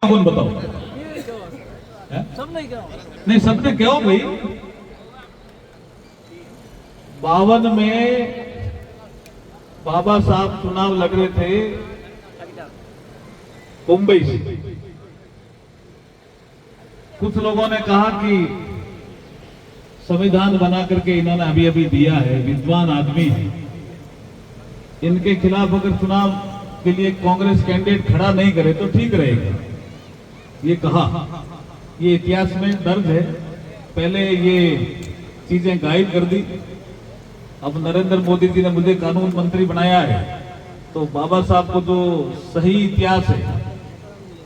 कौन बताओ? सबने क्या नहीं, सबने क्या हो भाई? 52 में बाबा साहब चुनाव लड़ रहे थे मुंबई से। कुछ लोगों ने कहा कि संविधान बना करके इन्होंने अभी अभी दिया है, विद्वान आदमी है, इनके खिलाफ अगर चुनाव के लिए कांग्रेस कैंडिडेट खड़ा नहीं करे तो ठीक रहेगा, ये कहा। ये इतिहास में दर्ज है, पहले ये चीजें गायब कर दी। अब नरेंद्र मोदी जी ने मुझे कानून मंत्री बनाया है, तो बाबा साहब को जो सही इतिहास है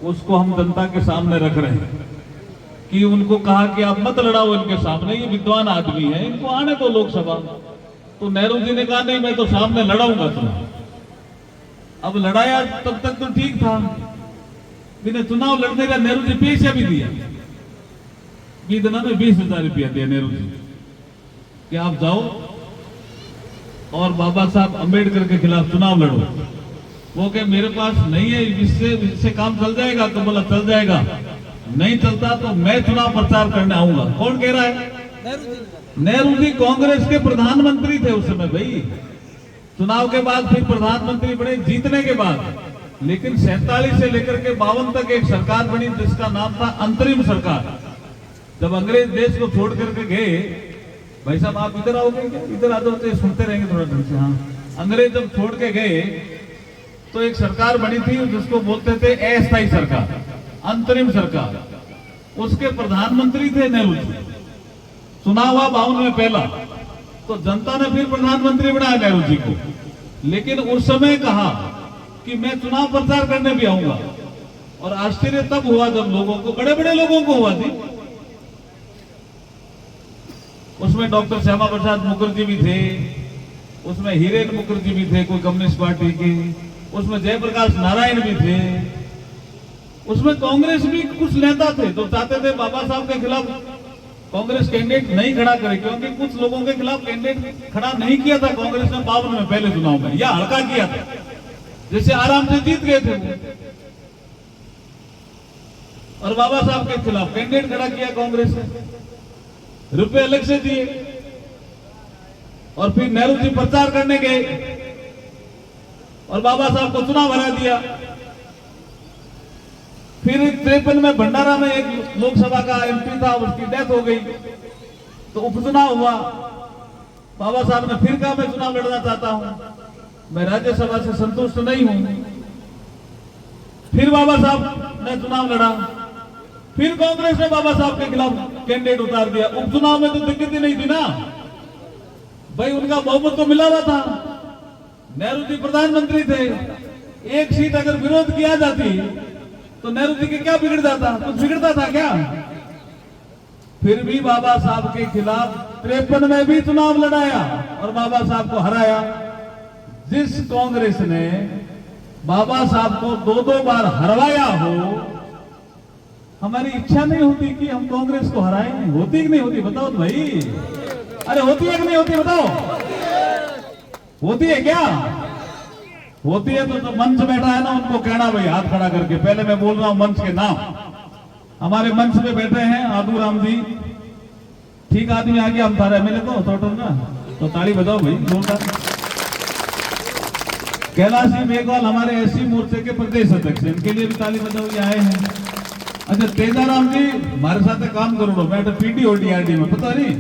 उसको हम जनता के सामने रख रहे हैं कि उनको कहा कि आप मत लड़ाओ इनके सामने, ये विद्वान आदमी है, इनको आने दो लोकसभा। तो नेहरू जी ने कहा नहीं, मैं तो सामने लड़ाऊंगा तुम्हें। अब लड़ाया तब तक तो ठीक था, बिना चुनाव लड़ने का नेहरू जी पैसा भी दिया, बीतना में 20,000 रुपया दिया नेहरू जी कि आप जाओ और बाबा साहब अंबेडकर के खिलाफ चुनाव लड़ो। वो कहे मेरे पास नहीं है, इससे काम चल जाएगा? तो बोला चल जाएगा, नहीं चलता तो मैं चुनाव प्रचार करने आऊंगा। कौन कह रहा है? नेहरू जी कांग्रेस के प्रधानमंत्री थे उस समय भाई। चुनाव के बाद फिर प्रधानमंत्री बने जीतने के बाद, लेकिन 47 से लेकर के 52 तक एक सरकार बनी जिसका नाम था अंतरिम सरकार। जब अंग्रेज देश को छोड़ करके गए, भाई साहब आप इधर आओगे क्या? इधर आ जाओ तो सुनते रहेंगे थोड़ा ढंग से। हाँ, अंग्रेज जब छोड़ के गए तो एक सरकार बनी थी जिसको बोलते थे अस्थायी सरकार, अंतरिम सरकार। उसके प्रधानमंत्री थे नेहरू जी। चुनाव हुआ 52 में पहला, तो जनता ने फिर प्रधानमंत्री बनाया नेहरू जी को। लेकिन उस समय कहा कि मैं चुनाव प्रचार करने भी आऊंगा। और आश्चर्य तब हुआ जब लोगों को, बड़े बड़े लोगों को हुआ थी। उसमें डॉक्टर श्यामा प्रसाद मुखर्जी भी थे, उसमें हीरेन मुखर्जी भी थे कोई कम्युनिस्ट पार्टी के, उसमें जयप्रकाश नारायण भी थे, उसमें कांग्रेस भी कुछ नेता थे जो चाहते थे बाबा साहब के खिलाफ कांग्रेस कैंडिडेट नहीं खड़ा करे, क्योंकि कुछ लोगों के खिलाफ कैंडिडेट खड़ा नहीं किया था कांग्रेस ने 52 में पहले चुनाव में, या हल्का किया था, जैसे आराम से जीत गए थे वो। और बाबा साहब के खिलाफ कैंडिडेट खड़ा किया कांग्रेस ने, रुपए अलग से दिए। और फिर नेहरू जी प्रचार करने गए और बाबा साहब को चुनाव हरा दिया। फिर 53 में भंडारा में एक लोकसभा का एमपी था, उसकी डेथ हो गई, तो उपचुनाव हुआ। बाबा साहब ने फिर कहा मैं चुनाव लड़ना चाहता हूं, मैं राज्यसभा से संतुष्ट नहीं हूं। फिर बाबा साहब ने चुनाव लड़ा, फिर कांग्रेस ने बाबा साहब के खिलाफ कैंडिडेट उतार दिया। उपचुनाव में तो दिक्कत ही नहीं थी ना भाई, उनका बहुमत तो मिला हुआ था, नेहरू जी प्रधानमंत्री थे। एक सीट अगर विरोध किया जाती तो नेहरू जी के क्या बिगड़ जाता? कुछ बिगड़ता था क्या? फिर भी बाबा साहब के खिलाफ 53 में भी चुनाव लड़ाया और बाबा साहब को हराया। जिस कांग्रेस ने बाबा साहब को 2-2 बार हरवाया हो, हमारी इच्छा नहीं होती कि हम कांग्रेस को हराएं? होती कि नहीं होती? बताओ तो भाई। अरे होती है कि नहीं होती? बताओ, होती है क्या? होती है तो मंच बैठा है ना, उनको कहना भाई हाथ खड़ा करके। पहले मैं बोल रहा हूं मंच के नाम। हमारे मंच पे बैठे हैं आदू राम जी, ठीक आदमी आ गया हम सारे मिले तो ताली बजाओ भाई जोरदार। कैलाश जी मेघवाल हमारे एससी मोर्चे के प्रदेश अध्यक्ष, इनके लिए भी ताली बजाओ, ये आए हैं। अच्छा तेजाराम जी हमारे साथ काम करो, मैं तो पीडी और डीआरडी में, पता नहीं